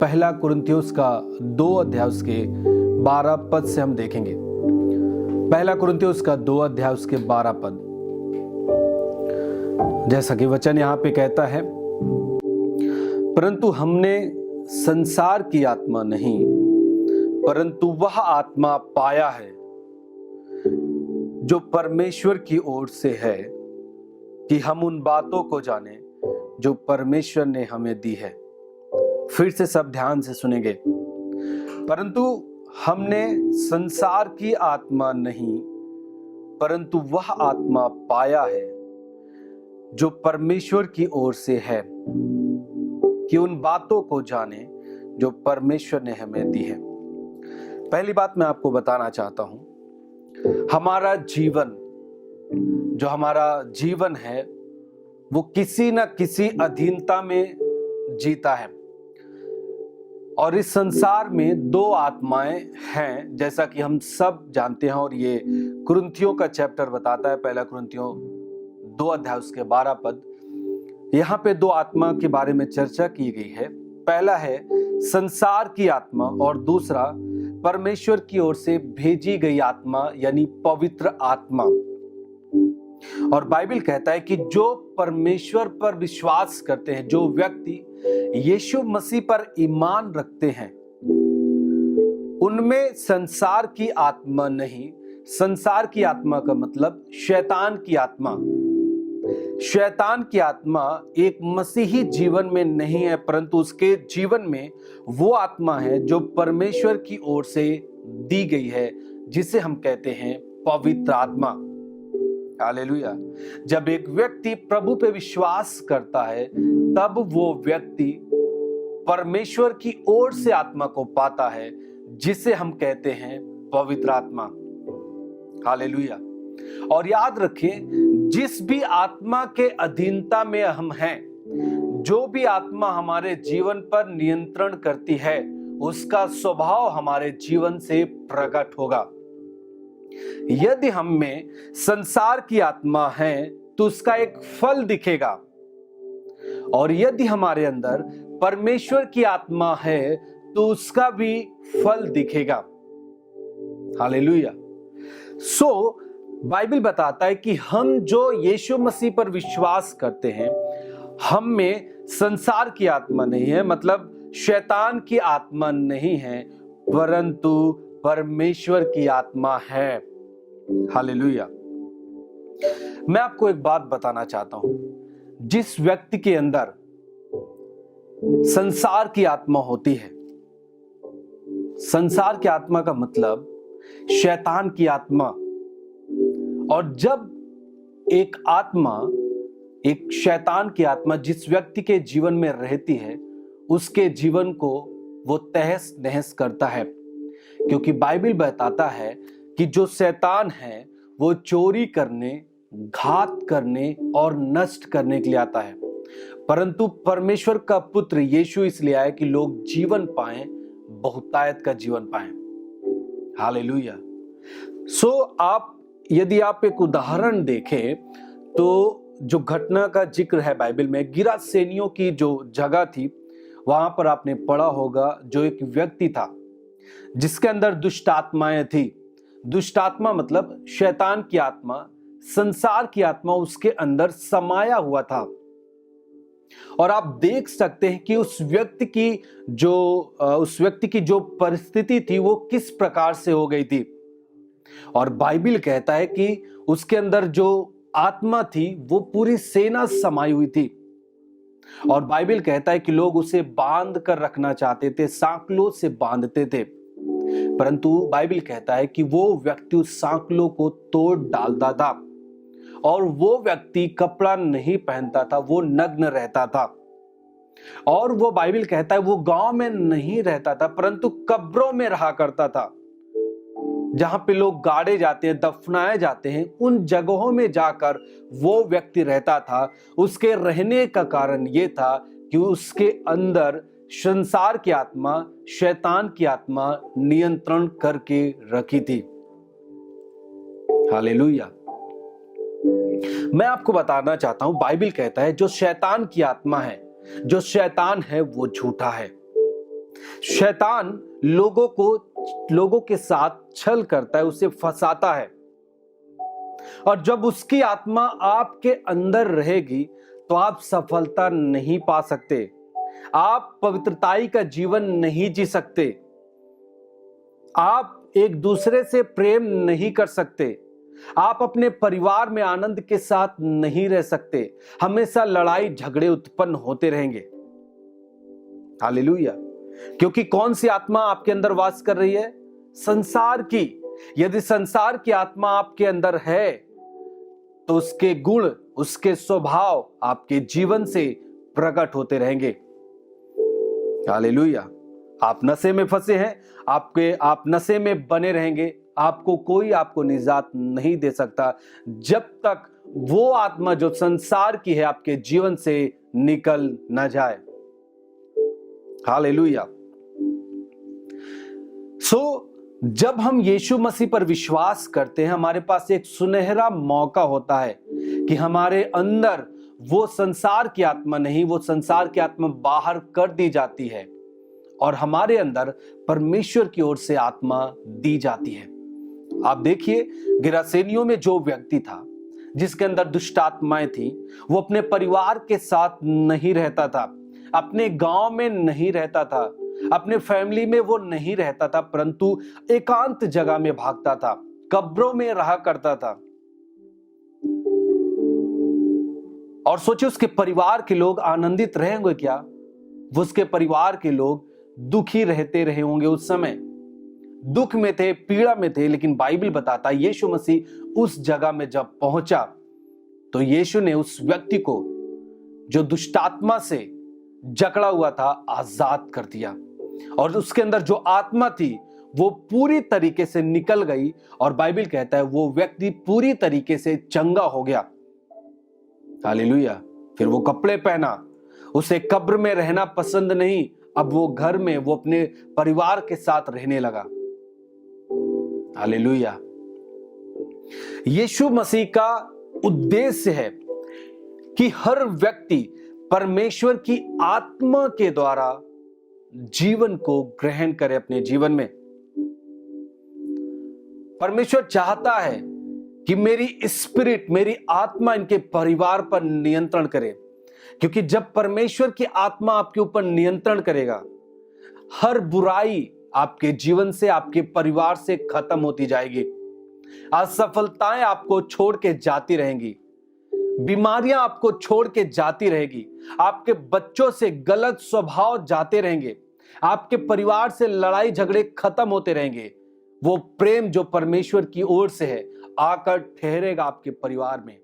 पहला कुरिन्थियोस का 2 अध्याय उसके 12 पद से हम देखेंगे। पहला कुरिन्थियोस का 2 अध्याय उसके 12 पद, जैसा कि वचन यहाँ पे कहता है, परंतु हमने संसार की आत्मा नहीं, परंतु वह आत्मा पाया है जो परमेश्वर की ओर से है, कि हम उन बातों को जाने जो परमेश्वर ने हमें दी है। फिर से सब ध्यान से सुनेंगे। परंतु हमने संसार की आत्मा नहीं, परंतु वह आत्मा पाया है जो परमेश्वर की ओर से है, कि उन बातों को जाने जो परमेश्वर ने हमें दी है। पहली बात मैं आपको बताना चाहता हूं, हमारा जीवन, जो हमारा जीवन है, वो किसी न किसी अधीनता में जीता है। और इस संसार में 2 आत्माएं हैं, जैसा कि हम सब जानते हैं। और ये कुरिन्थियों का चैप्टर बताता है, पहला कुरिन्थियों 2 अध्याय उसके 12 पद। यहाँ पे 2 आत्मा के बारे में चर्चा की गई है। पहला है संसार की आत्मा और दूसरा परमेश्वर की ओर से भेजी गई आत्मा, यानी पवित्र आत्मा। और बाइबल कहता है कि जो परमेश्वर पर विश्वास करते हैं, जो व्यक्ति यीशु मसीह पर ईमान रखते हैं, उनमें संसार की आत्मा नहीं। संसार की आत्मा का मतलब शैतान की आत्मा। शैतान की आत्मा एक मसीही जीवन में नहीं है, परंतु उसके जीवन में वो आत्मा है जो परमेश्वर की ओर से दी गई है, जिसे हम कहते हैं पवित्र आत्मा। हालेलुया। जब एक व्यक्ति प्रभु पे विश्वास करता है, तब वो व्यक्ति परमेश्वर की ओर से आत्मा को पाता है, जिसे हम कहते हैं पवित्र आत्मा। हालेलुया। और याद रखिए, जिस भी आत्मा के अधीनता में हम हैं, जो भी आत्मा हमारे जीवन पर नियंत्रण करती है, उसका स्वभाव हमारे जीवन से प्रकट होगा। यदि हम में संसार की आत्मा है तो उसका एक फल दिखेगा, और यदि हमारे अंदर परमेश्वर की आत्मा है तो उसका भी फल दिखेगा। हालेलुया। बाइबल बताता है कि हम जो यीशु मसीह पर विश्वास करते हैं, हम में संसार की आत्मा नहीं है, मतलब शैतान की आत्मा नहीं है, परंतु परमेश्वर की आत्मा है। हालेलुया। मैं आपको एक बात बताना चाहता हूं, जिस व्यक्ति के अंदर संसार की आत्मा होती है, संसार की आत्मा का मतलब शैतान की आत्मा। और जब एक आत्मा, एक शैतान की आत्मा जिस व्यक्ति के जीवन में रहती है, उसके जीवन को वो तहस नहस करता है। क्योंकि बाइबल बताता है कि जो शैतान है वो चोरी करने, घात करने और नष्ट करने के लिए आता है, परंतु परमेश्वर का पुत्र यीशु इसलिए आया कि लोग जीवन पाएं, बहुतायत का जीवन पाएं। हालेलुया। यदि आप एक उदाहरण देखें तो जो घटना का जिक्र है बाइबल में, गिरासेनियों की जो जगह थी, वहां पर आपने पढ़ा होगा, जो एक व्यक्ति था जिसके अंदर दुष्ट आत्माएं थी। दुष्ट आत्मा मतलब शैतान की आत्मा, संसार की आत्मा उसके अंदर समाया हुआ था। और आप देख सकते हैं कि उस व्यक्ति की जो परिस्थिति थी वो किस प्रकार से हो गई थी। और बाइबल कहता है कि उसके अंदर जो आत्मा थी वो पूरी सेना समाई हुई थी। और बाइबल कहता है कि लोग उसे बांध कर रखना चाहते थे, सांकलों से बांधते थे, परंतु बाइबल कहता है कि वो व्यक्ति उस सांकलों को तोड़ डालता था। और वो व्यक्ति कपड़ा नहीं पहनता था, वो नग्न रहता था। और वो बाइबल कहता है वो गांव में नहीं रहता था, परंतु कब्रों में रहा करता था। जहां पे लोग गाड़े जाते हैं, दफनाए जाते हैं, उन जगहों में जाकर वो व्यक्ति रहता था। उसके रहने का कारण ये था कि उसके अंदर संसार की आत्मा, शैतान की आत्मा नियंत्रण करके रखी थी। हालेलुया। मैं आपको बताना चाहता हूं, बाइबल कहता है जो शैतान की आत्मा है, जो शैतान है वो झूठा है। शैतान लोगों के साथ छल करता है, उसे फंसाता है। और जब उसकी आत्मा आपके अंदर रहेगी तो आप सफलता नहीं पा सकते, आप पवित्रताई का जीवन नहीं जी सकते, आप एक दूसरे से प्रेम नहीं कर सकते, आप अपने परिवार में आनंद के साथ नहीं रह सकते। हमेशा लड़ाई झगड़े उत्पन्न होते रहेंगे। हालेलुया। क्योंकि कौन सी आत्मा आपके अंदर वास कर रही है? संसार की। यदि संसार की आत्मा आपके अंदर है तो उसके गुण, उसके स्वभाव आपके जीवन से प्रकट होते रहेंगे। हालेलुया। आप नशे में फंसे हैं, आप नशे में बने रहेंगे, आपको निजात नहीं दे सकता जब तक वो आत्मा जो संसार की है आपके जीवन से निकल ना जाए। हालेलुया। जब हम यीशु मसीह पर विश्वास करते हैं, हमारे पास एक सुनहरा मौका होता है कि हमारे अंदर वो संसार की आत्मा नहीं, वो संसार की आत्मा बाहर कर दी जाती है और हमारे अंदर परमेश्वर की ओर से आत्मा दी जाती है। आप देखिए, गिरासेनियों में जो व्यक्ति था जिसके अंदर दुष्ट आत्माएं थी, वो अपने परिवार के साथ नहीं रहता था, अपने गांव में नहीं रहता था, अपने फैमिली में वो नहीं रहता था, परंतु एकांत जगह में भागता था, कब्रों में रहा करता था। और सोचिए उसके परिवार के लोग आनंदित रहेंगे क्या? उसके परिवार के लोग दुखी रहते रहे होंगे। उस समय दुख में थे, पीड़ा में थे। लेकिन बाइबल बताता है यीशु मसीह उस जगह में जब पहुंचा तो यीशु ने उस व्यक्ति को जो दुष्टात्मा से जकड़ा हुआ था आजाद कर दिया और उसके अंदर जो आत्मा थी वो पूरी तरीके से निकल गई और बाइबल कहता है वो व्यक्ति पूरी तरीके से चंगा हो गया। हालेलुया। फिर वो कपड़े पहना, उसे कब्र में रहना पसंद नहीं, अब वो घर में वो अपने परिवार के साथ रहने लगा। हालेलुया। यीशु मसीह का उद्देश्य है कि हर व्यक्ति परमेश्वर की आत्मा के द्वारा जीवन को ग्रहण करे अपने जीवन में। परमेश्वर चाहता है कि मेरी स्पिरिट, मेरी आत्मा इनके परिवार पर नियंत्रण करे, क्योंकि जब परमेश्वर की आत्मा आपके ऊपर नियंत्रण करेगा, हर बुराई आपके जीवन से, आपके परिवार से खत्म होती जाएगी। असफलताएं आपको छोड़ के जाती रहेंगी, बीमारियां आपको छोड़ के जाती रहेगी, आपके बच्चों से गलत स्वभाव जाते रहेंगे, आपके परिवार से लड़ाई झगड़े खत्म होते रहेंगे। वो प्रेम जो परमेश्वर की ओर से है आकर ठहरेगा आपके परिवार में।